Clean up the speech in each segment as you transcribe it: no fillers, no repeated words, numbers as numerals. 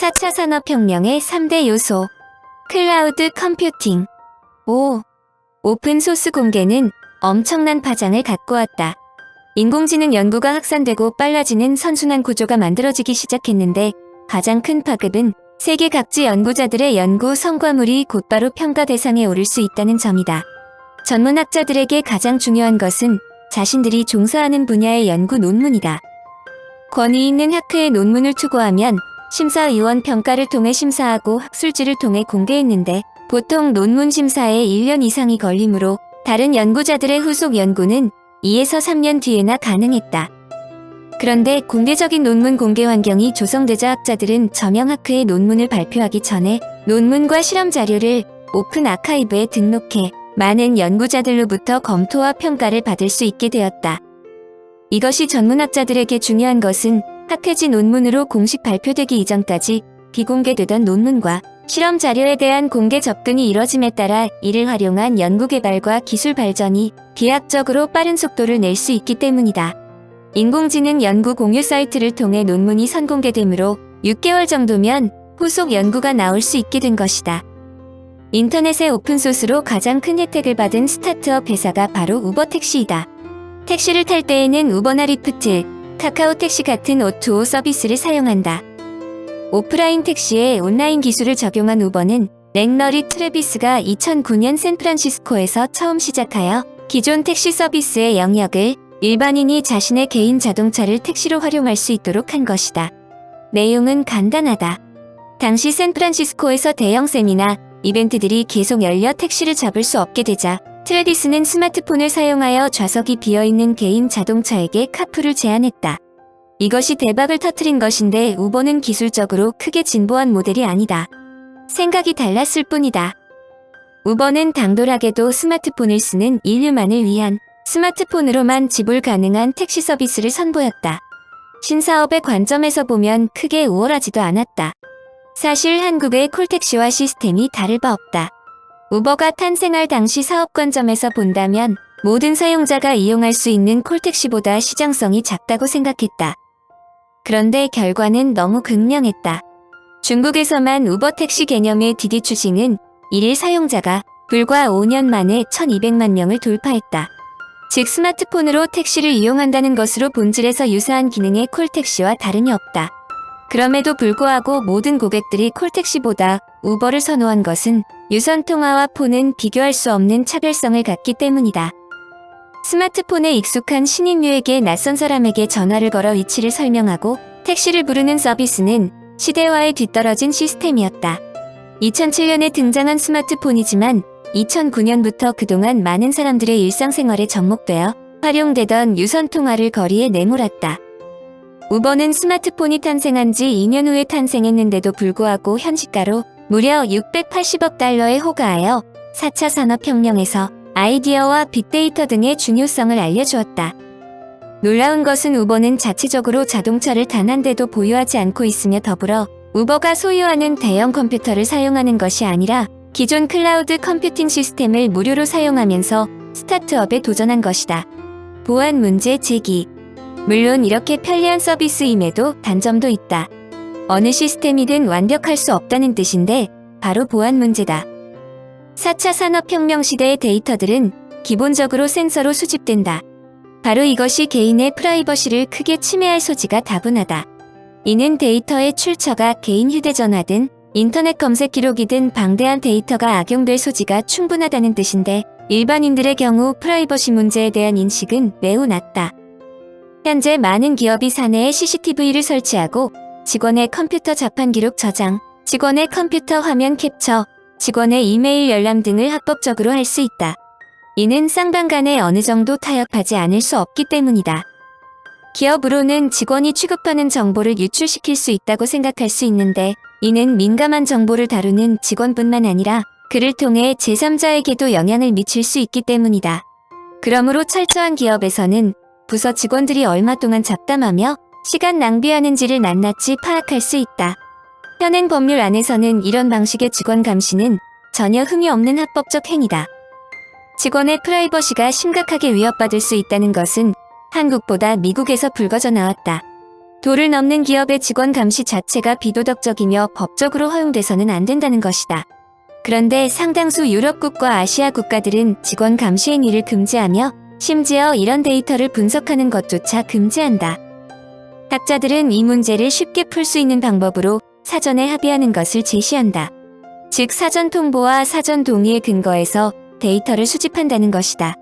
4차 산업혁명의 3대 요소. 클라우드 컴퓨팅. 5. 오픈소스 공개는 엄청난 파장을 갖고 왔다. 인공지능 연구가 확산되고 빨라지는 선순환 구조가 만들어지기 시작했는데 가장 큰 파급은 세계 각지 연구자들의 연구 성과물이 곧바로 평가 대상에 오를 수 있다는 점이다. 전문학자들에게 가장 중요한 것은 자신들이 종사하는 분야의 연구 논문이다. 권위 있는 학회에 논문을 투고하면 심사위원 평가를 통해 심사하고 학술지를 통해 공개했는데 보통 논문 심사에 1년 이상이 걸리므로 다른 연구자들의 후속 연구는 2에서 3년 뒤에나 가능했다. 그런데 공개적인 논문 공개 환경이 조성되자 학자들은 저명학회에 논문을 발표하기 전에 논문과 실험 자료를 오픈 아카이브에 등록해 많은 연구자들로부터 검토와 평가를 받을 수 있게 되었다. 이것이 전문학자들에게 중요한 것은 학회지 논문으로 공식 발표되기 이전까지 비공개되던 논문과 실험 자료에 대한 공개 접근이 이뤄짐에 따라 이를 활용한 연구개발과 기술 발전이 비약적으로 빠른 속도를 낼 수 있기 때문이다. 인공지능 연구 공유 사이트를 통해 논문이 선공개되므로 6개월 정도면 후속 연구가 나올 수 있게 된 것이다. 인터넷의 오픈소스로 가장 큰 혜택을 받은 스타트업 회사가 바로 우버택시이다. 택시를 탈 때에는 우버나 리프트, 카카오 택시 같은 O2O 서비스를 사용한다. 오프라인 택시에 온라인 기술을 적용한 우버는 렉러리 트래비스가 2009년 샌프란시스코에서 처음 시작하여 기존 택시 서비스의 영역을 일반인이 자신의 개인 자동차를 택시로 활용할 수 있도록 한 것이다. 내용은 간단하다. 당시 샌프란시스코에서 대형 세미나, 이벤트들이 계속 열려 택시를 잡을 수 없게 되자 트래비스는 스마트폰을 사용하여 좌석이 비어있는 개인 자동차에게 카풀을 제안했다. 이것이 대박을 터뜨린 것인데 우버는 기술적으로 크게 진보한 모델이 아니다. 생각이 달랐을 뿐이다. 우버는 당돌하게도 스마트폰을 쓰는 인류만을 위한 스마트폰으로만 지불 가능한 택시 서비스를 선보였다. 신사업의 관점에서 보면 크게 우월하지도 않았다. 사실 한국의 콜택시와 시스템이 다를 바 없다. 우버가 탄생할 당시 사업 관점에서 본다면 모든 사용자가 이용할 수 있는 콜택시보다 시장성이 작다고 생각했다. 그런데 결과는 너무 극명했다. 중국에서만 우버 택시 개념의 디디 추싱은 1일 사용자가 불과 5년 만에 1200만 명을 돌파했다. 즉 스마트폰으로 택시를 이용한다는 것으로 본질에서 유사한 기능의 콜택시와 다름이 없다. 그럼에도 불구하고 모든 고객들이 콜택시보다 우버를 선호한 것은 유선통화와 폰은 비교할 수 없는 차별성을 갖기 때문이다. 스마트폰에 익숙한 신인류에게 낯선 사람에게 전화를 걸어 위치를 설명하고 택시를 부르는 서비스는 시대화에 뒤떨어진 시스템이었다. 2007년에 등장한 스마트폰이지만 2009년부터 그동안 많은 사람들의 일상생활에 접목되어 활용되던 유선통화를 거리에 내몰았다. 우버는 스마트폰이 탄생한 지 2년 후에 탄생했는데도 불구하고 현시가로 무려 680억 달러에 호가하여 4차 산업혁명에서 아이디어와 빅데이터 등의 중요성을 알려주었다. 놀라운 것은 우버는 자체적으로 자동차를 단 한 대도 보유하지 않고 있으며 더불어 우버가 소유하는 대형 컴퓨터를 사용하는 것이 아니라 기존 클라우드 컴퓨팅 시스템을 무료로 사용하면서 스타트업에 도전한 것이다. 보안 문제 제기. 물론 이렇게 편리한 서비스임에도 단점도 있다. 어느 시스템이든 완벽할 수 없다는 뜻인데 바로 보안 문제다. 4차 산업혁명 시대의 데이터들은 기본적으로 센서로 수집된다. 바로 이것이 개인의 프라이버시를 크게 침해할 소지가 다분하다. 이는 데이터의 출처가 개인 휴대전화든 인터넷 검색 기록이든 방대한 데이터가 악용될 소지가 충분하다는 뜻인데 일반인들의 경우 프라이버시 문제에 대한 인식은 매우 낮다. 현재 많은 기업이 사내에 CCTV를 설치하고 직원의 컴퓨터 자판 기록 저장, 직원의 컴퓨터 화면 캡처, 직원의 이메일 열람 등을 합법적으로 할 수 있다. 이는 쌍방 간에 어느 정도 타협하지 않을 수 없기 때문이다. 기업으로는 직원이 취급하는 정보를 유출시킬 수 있다고 생각할 수 있는데 이는 민감한 정보를 다루는 직원뿐만 아니라 그를 통해 제3자에게도 영향을 미칠 수 있기 때문이다. 그러므로 철저한 기업에서는 부서 직원들이 얼마 동안 잡담하며 시간 낭비하는지를 낱낱이 파악할 수 있다. 현행 법률 안에서는 이런 방식의 직원 감시는 전혀 흠이 없는 합법적 행위다. 직원의 프라이버시가 심각하게 위협받을 수 있다는 것은 한국보다 미국에서 불거져 나왔다. 도를 넘는 기업의 직원 감시 자체가 비도덕적이며 법적으로 허용돼서는 안 된다는 것이다. 그런데 상당수 유럽국과 아시아 국가들은 직원 감시 행위를 금지하며 심지어 이런 데이터를 분석하는 것조차 금지한다. 학자들은 이 문제를 쉽게 풀 수 있는 방법으로 사전에 합의하는 것을 제시한다. 즉 사전 통보와 사전 동의에 근거해서 데이터를 수집한다는 것이다.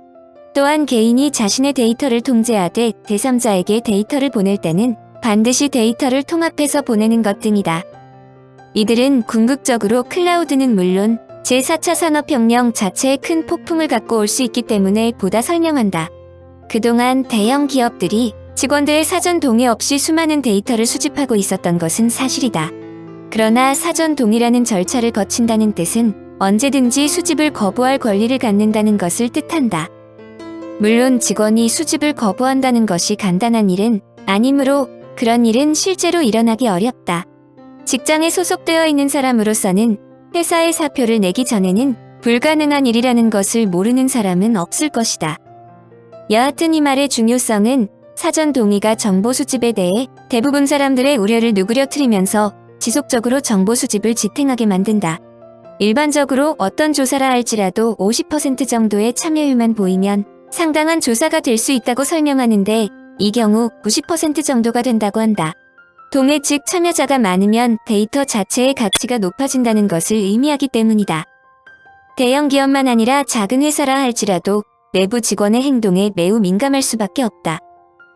또한 개인이 자신의 데이터를 통제하되 제3자에게 데이터를 보낼 때는 반드시 데이터를 통합해서 보내는 것 등이다. 이들은 궁극적으로 클라우드는 물론 제4차 산업혁명 자체에 큰 폭풍을 갖고 올 수 있기 때문에 보다 설명한다. 그동안 대형 기업들이 직원들의 사전 동의 없이 수많은 데이터를 수집하고 있었던 것은 사실이다. 그러나 사전 동의라는 절차를 거친다는 뜻은 언제든지 수집을 거부할 권리를 갖는다는 것을 뜻한다. 물론 직원이 수집을 거부한다는 것이 간단한 일은 아니므로 그런 일은 실제로 일어나기 어렵다. 직장에 소속되어 있는 사람으로서는 회사에 사표를 내기 전에는 불가능한 일이라는 것을 모르는 사람은 없을 것이다. 여하튼 이 말의 중요성은 사전 동의가 정보 수집에 대해 대부분 사람들의 우려를 누그러뜨리면서 지속적으로 정보 수집을 지탱하게 만든다. 일반적으로 어떤 조사라 할지라도 50% 정도의 참여율만 보이면 상당한 조사가 될 수 있다고 설명하는데 이 경우 90% 정도가 된다고 한다. 동의 즉 참여자가 많으면 데이터 자체의 가치가 높아진다는 것을 의미하기 때문이다. 대형 기업만 아니라 작은 회사라 할지라도 내부 직원의 행동에 매우 민감할 수밖에 없다.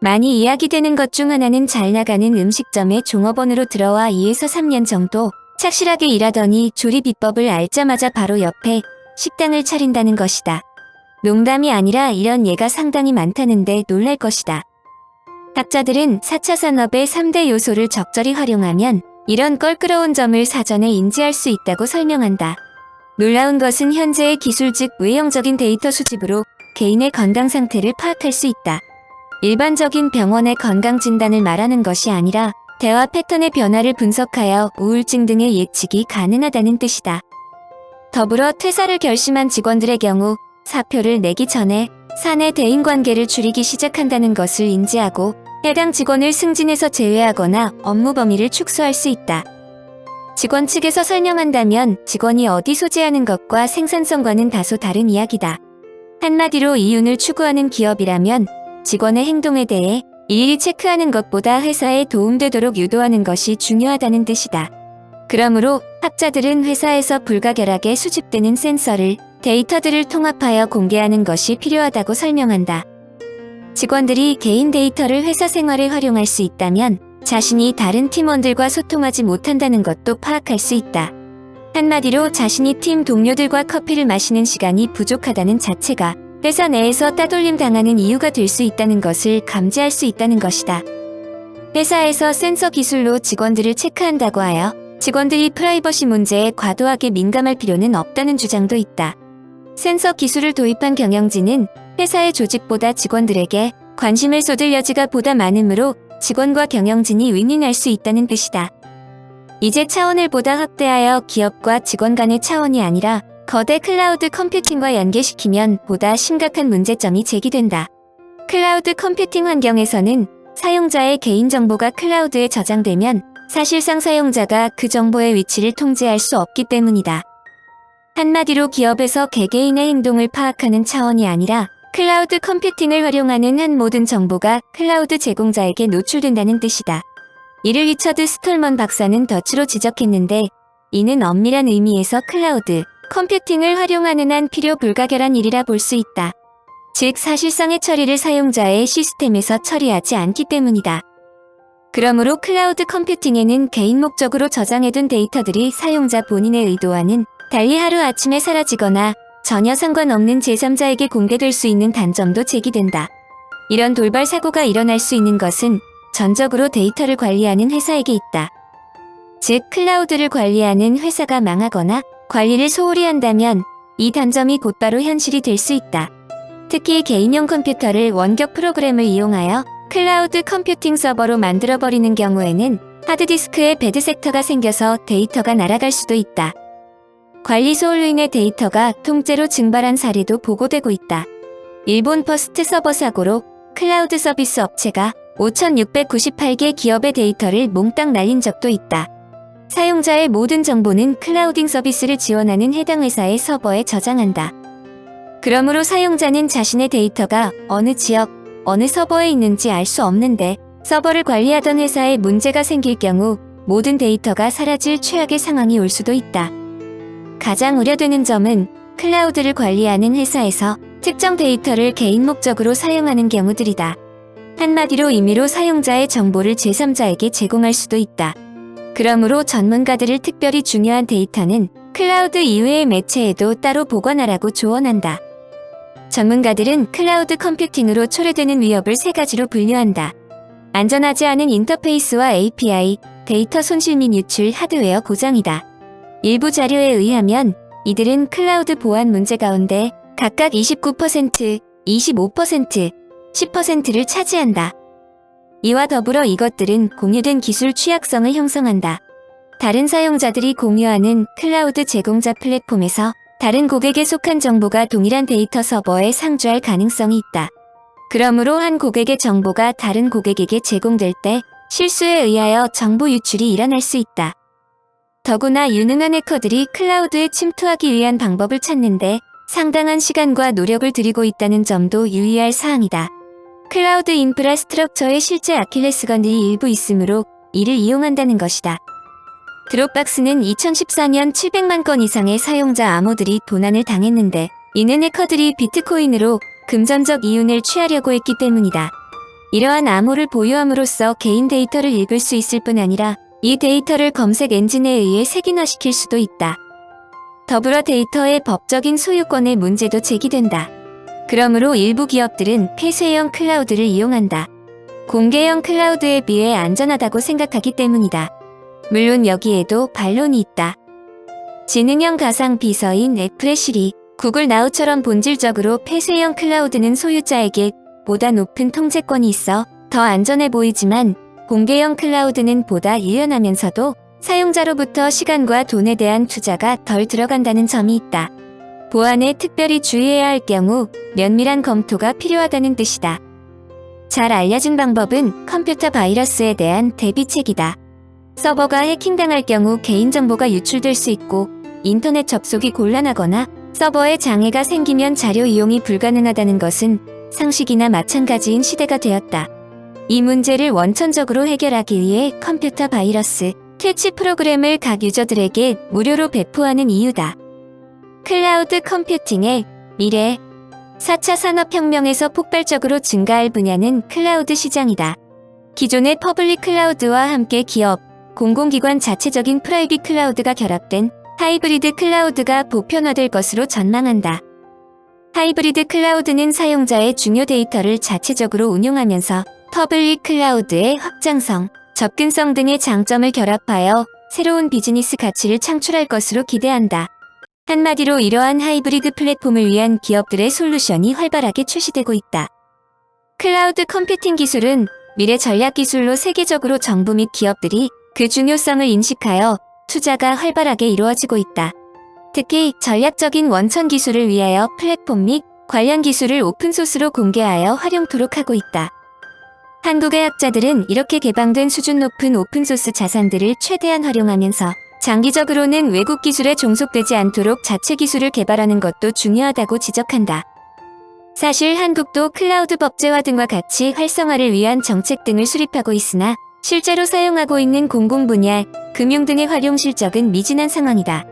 많이 이야기되는 것 중 하나는 잘 나가는 음식점에 종업원으로 들어와 2에서 3년 정도 착실하게 일하더니 조리 비법을 알자마자 바로 옆에 식당을 차린다는 것이다. 농담이 아니라 이런 예가 상당히 많다는데 놀랄 것이다. 학자들은 4차 산업의 3대 요소를 적절히 활용하면 이런 껄끄러운 점을 사전에 인지할 수 있다고 설명한다. 놀라운 것은 현재의 기술 즉 외형적인 데이터 수집으로 개인의 건강 상태를 파악할 수 있다. 일반적인 병원의 건강 진단을 말하는 것이 아니라 대화 패턴의 변화를 분석하여 우울증 등의 예측이 가능하다는 뜻이다. 더불어 퇴사를 결심한 직원들의 경우 사표를 내기 전에 사내 대인관계를 줄이기 시작한다는 것을 인지하고 해당 직원을 승진해서 제외하거나 업무 범위를 축소할 수 있다. 직원 측에서 설명한다면 직원이 어디 소재하는 것과 생산성과는 다소 다른 이야기다. 한마디로 이윤을 추구하는 기업이라면 직원의 행동에 대해 일일이 체크하는 것보다 회사에 도움되도록 유도하는 것이 중요하다는 뜻이다. 그러므로 학자들은 회사에서 불가결하게 수집되는 센서를 데이터들을 통합하여 공개하는 것이 필요하다고 설명한다. 직원들이 개인 데이터를 회사 생활에 활용할 수 있다면 자신이 다른 팀원들과 소통하지 못한다는 것도 파악할 수 있다. 한마디로 자신이 팀 동료들과 커피를 마시는 시간이 부족하다는 자체가 회사 내에서 따돌림 당하는 이유가 될 수 있다는 것을 감지할 수 있다는 것이다. 회사에서 센서 기술로 직원들을 체크한다고 하여 직원들이 프라이버시 문제에 과도하게 민감할 필요는 없다는 주장도 있다. 센서 기술을 도입한 경영진은 회사의 조직보다 직원들에게 관심을 쏟을 여지가 보다 많으므로 직원과 경영진이 윈윈할 수 있다는 뜻이다. 이제 차원을 보다 확대하여 기업과 직원 간의 차원이 아니라 거대 클라우드 컴퓨팅과 연계시키면 보다 심각한 문제점이 제기된다. 클라우드 컴퓨팅 환경에서는 사용자의 개인정보가 클라우드에 저장되면 사실상 사용자가 그 정보의 위치를 통제할 수 없기 때문이다. 한마디로 기업에서 개개인의 행동을 파악하는 차원이 아니라 클라우드 컴퓨팅을 활용하는 한 모든 정보가 클라우드 제공자에게 노출된다는 뜻이다. 이를 리처드 스톨먼 박사는 덫으로 지적했는데 이는 엄밀한 의미에서 클라우드 컴퓨팅을 활용하는 한 필요 불가결한 일이라 볼 수 있다. 즉 사실상의 처리를 사용자의 시스템에서 처리하지 않기 때문이다. 그러므로 클라우드 컴퓨팅에는 개인 목적으로 저장해둔 데이터들이 사용자 본인의 의도와는 달리 하루아침에 사라지거나 전혀 상관없는 제3자에게 공개될 수 있는 단점도 제기된다. 이런 돌발 사고가 일어날 수 있는 것은 전적으로 데이터를 관리하는 회사에게 있다. 즉 클라우드를 관리하는 회사가 망하거나 관리를 소홀히 한다면 이 단점이 곧바로 현실이 될 수 있다. 특히 개인용 컴퓨터를 원격 프로그램을 이용하여 클라우드 컴퓨팅 서버로 만들어버리는 경우에는 하드디스크에 배드 섹터가 생겨서 데이터가 날아갈 수도 있다. 관리 소홀로 인해 데이터가 통째로 증발한 사례도 보고되고 있다. 일본 퍼스트 서버 사고로 클라우드 서비스 업체가 5,698개 기업의 데이터를 몽땅 날린 적도 있다. 사용자의 모든 정보는 클라우딩 서비스를 지원하는 해당 회사의 서버에 저장한다. 그러므로 사용자는 자신의 데이터가 어느 지역, 어느 서버에 있는지 알 수 없는데 서버를 관리하던 회사에 문제가 생길 경우 모든 데이터가 사라질 최악의 상황이 올 수도 있다. 가장 우려되는 점은 클라우드를 관리하는 회사에서 특정 데이터를 개인 목적으로 사용하는 경우들이다. 한마디로 임의로 사용자의 정보를 제3자에게 제공할 수도 있다. 그러므로 전문가들을 특별히 중요한 데이터는 클라우드 이외의 매체에도 따로 보관하라고 조언한다. 전문가들은 클라우드 컴퓨팅으로 초래되는 위협을 세 가지로 분류한다. 안전하지 않은 인터페이스와 API, 데이터 손실 및 유출, 하드웨어 고장이다. 일부 자료에 의하면 이들은 클라우드 보안 문제 가운데 각각 29%, 25%, 10%를 차지한다. 이와 더불어 이것들은 공유된 기술 취약성을 형성한다. 다른 사용자들이 공유하는 클라우드 제공자 플랫폼에서 다른 고객에 속한 정보가 동일한 데이터 서버에 상주할 가능성이 있다. 그러므로 한 고객의 정보가 다른 고객에게 제공될 때 실수에 의하여 정보 유출이 일어날 수 있다. 더구나 유능한 해커들이 클라우드에 침투하기 위한 방법을 찾는데 상당한 시간과 노력을 들이고 있다는 점도 유의할 사항이다. 클라우드 인프라스트럭처의 실제 아킬레스건이 일부 있으므로 이를 이용한다는 것이다. 드롭박스는 2014년 700만 건 이상의 사용자 암호들이 도난을 당했는데 이는 해커들이 비트코인으로 금전적 이윤을 취하려고 했기 때문이다. 이러한 암호를 보유함으로써 개인 데이터를 읽을 수 있을 뿐 아니라 이 데이터를 검색 엔진에 의해 색인화시킬 수도 있다. 더불어 데이터의 법적인 소유권의 문제도 제기된다. 그러므로 일부 기업들은 폐쇄형 클라우드를 이용한다. 공개형 클라우드에 비해 안전하다고 생각하기 때문이다. 물론 여기에도 반론이 있다. 지능형 가상 비서인 애플의 시리, 구글 나우처럼 본질적으로 폐쇄형 클라우드는 소유자에게 보다 높은 통제권이 있어 더 안전해 보이지만 공개형 클라우드는 보다 유연하면서도 사용자로부터 시간과 돈에 대한 투자가 덜 들어간다는 점이 있다. 보안에 특별히 주의해야 할 경우 면밀한 검토가 필요하다는 뜻이다. 잘 알려진 방법은 컴퓨터 바이러스에 대한 대비책이다. 서버가 해킹당할 경우 개인정보가 유출될 수 있고 인터넷 접속이 곤란하거나 서버에 장애가 생기면 자료 이용이 불가능하다는 것은 상식이나 마찬가지인 시대가 되었다. 이 문제를 원천적으로 해결하기 위해 컴퓨터 바이러스, 퇴치 프로그램을 각 유저들에게 무료로 배포하는 이유다. 클라우드 컴퓨팅의 미래 4차 산업혁명에서 폭발적으로 증가할 분야는 클라우드 시장이다. 기존의 퍼블릭 클라우드와 함께 기업, 공공기관 자체적인 프라이빗 클라우드가 결합된 하이브리드 클라우드가 보편화될 것으로 전망한다. 하이브리드 클라우드는 사용자의 중요 데이터를 자체적으로 운용하면서 퍼블릭 클라우드의 확장성, 접근성 등의 장점을 결합하여 새로운 비즈니스 가치를 창출할 것으로 기대한다. 한마디로 이러한 하이브리드 플랫폼을 위한 기업들의 솔루션이 활발하게 출시되고 있다. 클라우드 컴퓨팅 기술은 미래 전략 기술로 세계적으로 정부 및 기업들이 그 중요성을 인식하여 투자가 활발하게 이루어지고 있다. 특히 전략적인 원천 기술을 위하여 플랫폼 및 관련 기술을 오픈소스로 공개하여 활용토록 하고 있다. 한국의 학자들은 이렇게 개방된 수준 높은 오픈소스 자산들을 최대한 활용하면서 장기적으로는 외국 기술에 종속되지 않도록 자체 기술을 개발하는 것도 중요하다고 지적한다. 사실 한국도 클라우드 법제화 등과 같이 활성화를 위한 정책 등을 수립하고 있으나 실제로 사용하고 있는 공공 분야, 금융 등의 활용 실적은 미진한 상황이다.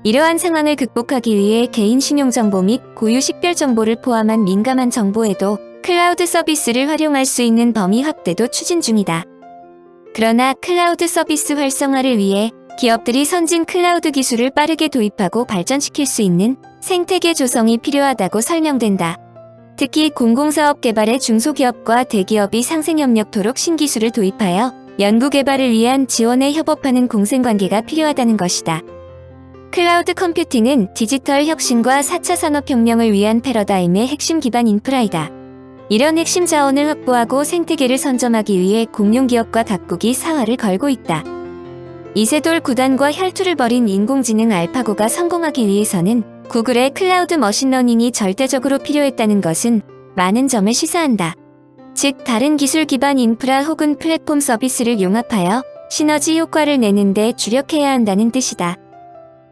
이러한 상황을 극복하기 위해 개인 신용정보 및 고유 식별 정보를 포함한 민감한 정보에도 클라우드 서비스를 활용할 수 있는 범위 확대도 추진 중이다. 그러나 클라우드 서비스 활성화를 위해 기업들이 선진 클라우드 기술을 빠르게 도입하고 발전시킬 수 있는 생태계 조성이 필요하다고 설명된다. 특히 공공사업 개발의 중소기업과 대기업이 상생협력토록 신기술을 도입하여 연구개발을 위한 지원에 협업하는 공생관계가 필요하다는 것이다. 클라우드 컴퓨팅은 디지털 혁신과 4차 산업혁명을 위한 패러다임의 핵심 기반 인프라이다. 이런 핵심 자원을 확보하고 생태계를 선점하기 위해 공룡기업과 각국이 사활을 걸고 있다. 이세돌 9단과 혈투를 벌인 인공지능 알파고가 성공하기 위해서는 구글의 클라우드 머신러닝이 절대적으로 필요했다는 것은 많은 점을 시사한다. 즉 다른 기술 기반 인프라 혹은 플랫폼 서비스를 융합하여 시너지 효과를 내는데 주력해야 한다는 뜻이다.